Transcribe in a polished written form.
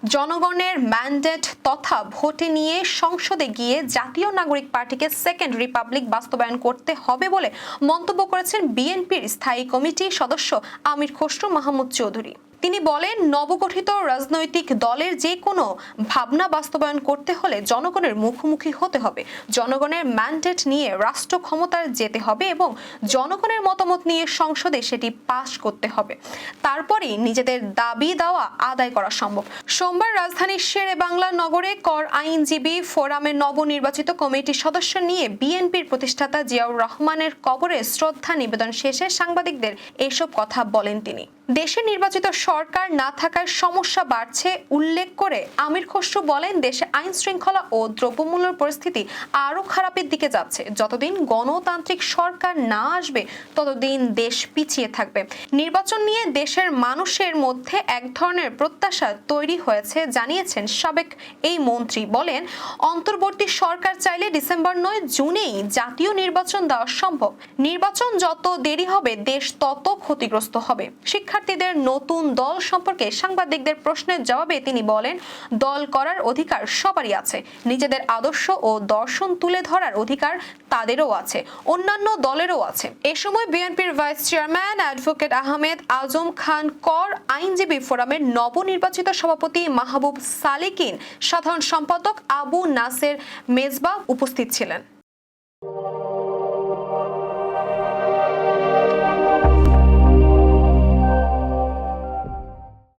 জনগণের ম্যান্ডেট তথা ভোটে নিয়ে সংসদে গিয়ে জাতীয় নাগরিক পার্টিকে সেকেন্ড রিপাবলিক বাস্তবায়ন করতে হবে বলে মন্তব্য করেছেন বিএনপির স্থায়ী কমিটির সদস্য আমির খসরু মাহমুদ চৌধুরী। তিনি বলেন, নবগঠিত রাজনৈতিক দলের যে কোনো ভাবনা বাস্তবায়ন করতে হলে জনগণের মুখোমুখি হতে হবে, জনগণের ম্যান্ডেট নিয়ে রাষ্ট্র ক্ষমতায় যেতে হবে এবং জনগণের মতামত নিয়ে সংসদে সেটি পাশ করতে হবে। তারপরেই নিজেদের দাবি দাওয়া আদায় করা সম্ভব। সোমবার রাজধানীর শেরেবাংলা নগরে কর আইনজীবী ফোরামের নবনির্বাচিত কমিটির সদস্য নিয়ে বিএনপির প্রতিষ্ঠাতা জিয়াউর রহমানের কবরে শ্রদ্ধা নিবেদন শেষে সাংবাদিকদের এসব কথা বলেন তিনি। দেশে নির্বাচিত সরকার না থাকার সমস্যা বাড়ছে উল্লেখ করে আমির খসরু বলেন, দেশে আইন শৃঙ্খলা ও দ্রব্যমূল্যের পরিস্থিতি আরো খারাপের দিকে যাচ্ছে। যতদিন গণতান্ত্রিক সরকার না আসবে ততদিন দেশ পিছিয়ে থাকবে। নির্বাচন নিয়ে দেশের মানুষের মধ্যে এক ধরনের প্রত্যাশা তৈরি হয়েছে জানিয়েছেন সাবেক এই মন্ত্রী। বলেন, অন্তর্বর্তী সরকার চাইলে ডিসেম্বর নয় জুনেই জাতীয় নির্বাচন দেওয়া সম্ভব। নির্বাচন যত দেরি হবে দেশ তত ক্ষতিগ্রস্ত হবে। শিক্ষার্থীদের নতুন দল সম্পর্কে সাংবাদিকদের প্রশ্নের জবাবে তিনি বলেন, দল করার অধিকার সবারই আছে, নিজেদের আদর্শ ও দর্শন তুলে ধরার অধিকার তাদেরও আছে, অন্যান্য দলেরও আছে। এ সময় বিএনপির vice chairman advocate Ahmed Azam Khan, কর আইনজীবী ফোরামের নবনির্বাচিত সভাপতি মাহবুব সালেকিন, সাধারণ সম্পাদক আবু নাসের মেজবা উপস্থিত ছিলেন।